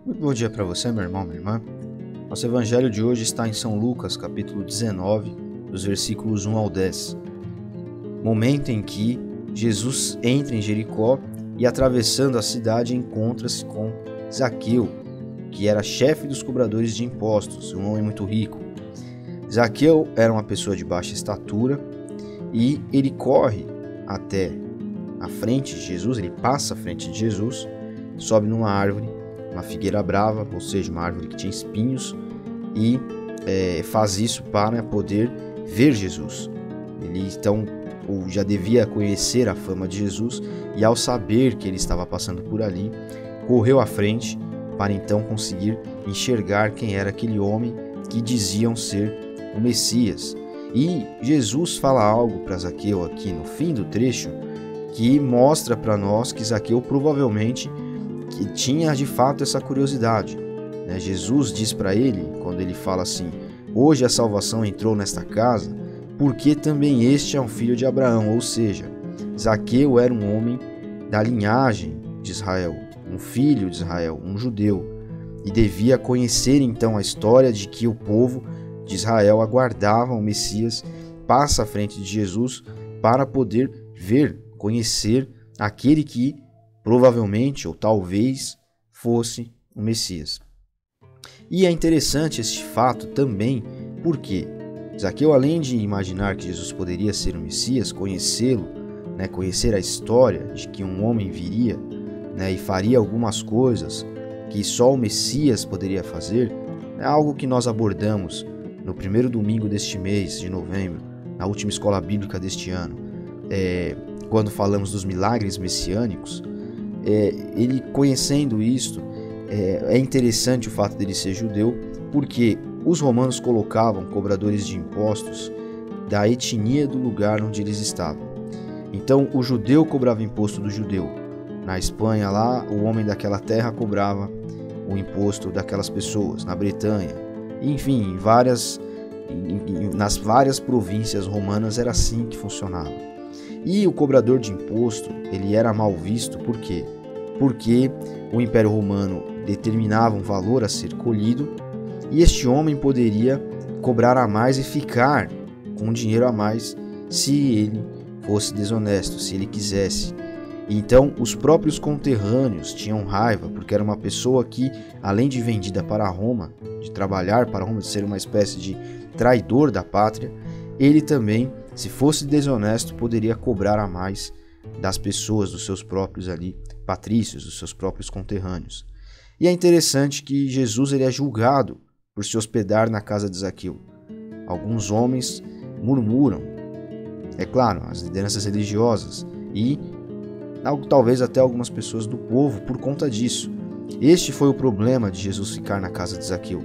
Muito bom dia para você, meu irmão, minha irmã. Nosso evangelho de hoje está em São Lucas, capítulo 19, dos versículos 1 ao 10. Momento em que Jesus entra em Jericó e, atravessando a cidade, encontra-se com Zaqueu, que era chefe dos cobradores de impostos, um homem muito rico. Zaqueu era uma pessoa de baixa estatura e ele corre até a frente de Jesus, ele passa à frente de Jesus, sobe numa árvore, uma figueira brava, ou seja, uma árvore que tinha espinhos, e faz isso para poder ver Jesus. Ele então já devia conhecer a fama de Jesus e, ao saber que ele estava passando por ali, correu à frente para então conseguir enxergar quem era aquele homem que diziam ser o Messias. E Jesus fala algo para Zaqueu aqui no fim do trecho que mostra para nós que Zaqueu provavelmente que tinha de fato essa curiosidade. Jesus diz para ele, quando ele fala assim: hoje a salvação entrou nesta casa, porque também este é um filho de Abraão. Ou seja, Zaqueu era um homem da linhagem de Israel, um filho de Israel, um judeu, e devia conhecer então a história de que o povo de Israel aguardava o Messias, passa à frente de Jesus para poder ver, conhecer aquele que provavelmente ou talvez fosse o Messias. E é interessante este fato também porque Zaqueu, além de imaginar que Jesus poderia ser o Messias, conhecê-lo, conhecer a história de que um homem viria e faria algumas coisas que só o Messias poderia fazer, é algo que nós abordamos no primeiro domingo deste mês de novembro, na última escola bíblica deste ano, quando falamos dos milagres messiânicos. Ele conhecendo isto, é interessante o fato dele ser judeu, porque os romanos colocavam cobradores de impostos da etnia do lugar onde eles estavam. Então o judeu cobrava imposto do judeu. Na Espanha lá, o homem daquela terra cobrava o imposto daquelas pessoas. Na Bretanha, enfim, nas várias províncias romanas era assim que funcionava. E o cobrador de imposto, ele era mal visto, por quê? Porque o Império Romano determinava um valor a ser colhido e este homem poderia cobrar a mais e ficar com dinheiro a mais se ele fosse desonesto, se ele quisesse. Então os próprios conterrâneos tinham raiva, porque era uma pessoa que, além de vendida para Roma, de trabalhar para Roma, de ser uma espécie de traidor da pátria, ele também, se fosse desonesto, poderia cobrar a mais das pessoas, dos seus próprios patrícios, dos seus próprios conterrâneos. E é interessante que Jesus ele é julgado por se hospedar na casa de Zaqueu. Alguns homens murmuram, é claro, as lideranças religiosas e talvez até algumas pessoas do povo por conta disso. Este foi o problema de Jesus ficar na casa de Zaqueu.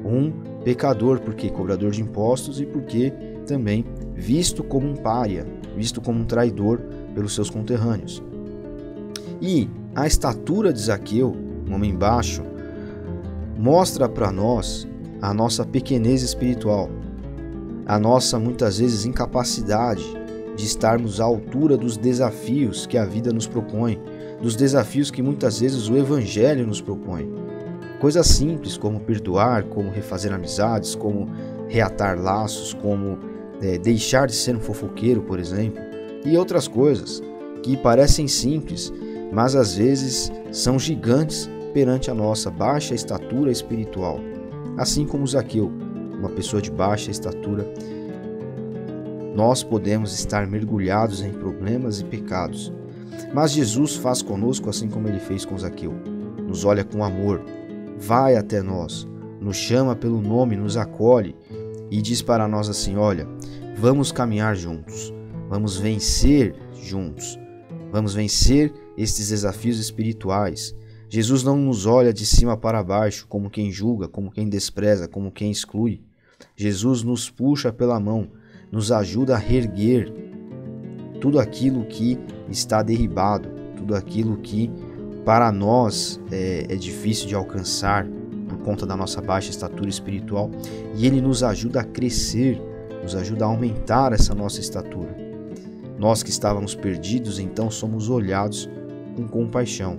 Um pecador, porque cobrador de impostos e porque também visto como um pária, visto como um traidor pelos seus conterrâneos. E a estatura de Zaqueu, um homem baixo, mostra para nós a nossa pequenez espiritual, a nossa muitas vezes incapacidade de estarmos à altura dos desafios que a vida nos propõe, dos desafios que muitas vezes o Evangelho nos propõe. Coisas simples como perdoar, como refazer amizades, como reatar laços, como deixar de ser um fofoqueiro, por exemplo, e outras coisas que parecem simples, mas às vezes são gigantes perante a nossa baixa estatura espiritual. Assim como Zaqueu, uma pessoa de baixa estatura, nós podemos estar mergulhados em problemas e pecados. Mas Jesus faz conosco assim como ele fez com Zaqueu. Nos olha com amor, vai até nós, nos chama pelo nome, nos acolhe e diz para nós assim: olha, vamos caminhar juntos, vamos vencer juntos, vamos vencer estes desafios espirituais. Jesus não nos olha de cima para baixo, como quem julga, como quem despreza, como quem exclui. Jesus nos puxa pela mão, nos ajuda a reerguer tudo aquilo que está derribado, tudo aquilo que para nós é difícil de alcançar por conta da nossa baixa estatura espiritual, e Ele nos ajuda a crescer, nos ajuda a aumentar essa nossa estatura. Nós que estávamos perdidos, então somos olhados com compaixão.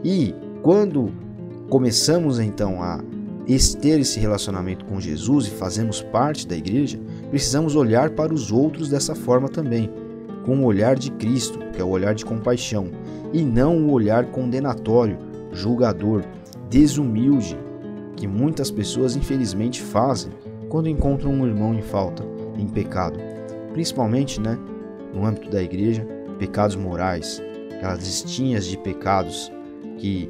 E quando começamos então a ter esse relacionamento com Jesus e fazemos parte da igreja, precisamos olhar para os outros dessa forma também, com o olhar de Cristo, que é o olhar de compaixão, e não o olhar condenatório, julgador, desumilde, que muitas pessoas infelizmente fazem quando encontram um irmão em falta, em pecado. Principalmente, no âmbito da igreja, pecados morais, aquelas listinhas de pecados que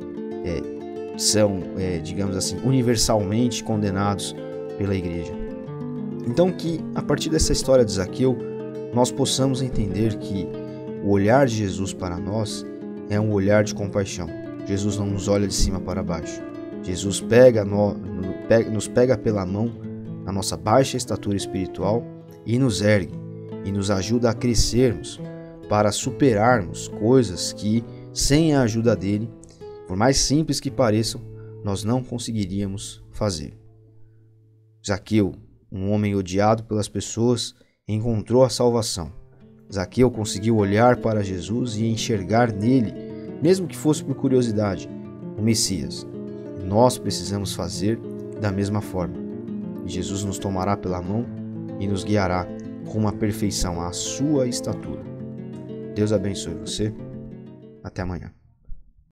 são, digamos assim, universalmente condenados pela igreja. Então que, a partir dessa história de Zaqueu, nós possamos entender que o olhar de Jesus para nós é um olhar de compaixão. Jesus não nos olha de cima para baixo. Jesus nos pega pela mão na nossa baixa estatura espiritual e nos ergue e nos ajuda a crescermos para superarmos coisas que, sem a ajuda dele, por mais simples que pareçam, nós não conseguiríamos fazer. Zaqueu, um homem odiado pelas pessoas, encontrou a salvação. Zaqueu conseguiu olhar para Jesus e enxergar nele, mesmo que fosse por curiosidade, o Messias. Nós precisamos fazer da mesma forma. E Jesus nos tomará pela mão e nos guiará com uma perfeição à sua estatura. Deus abençoe você. Até amanhã.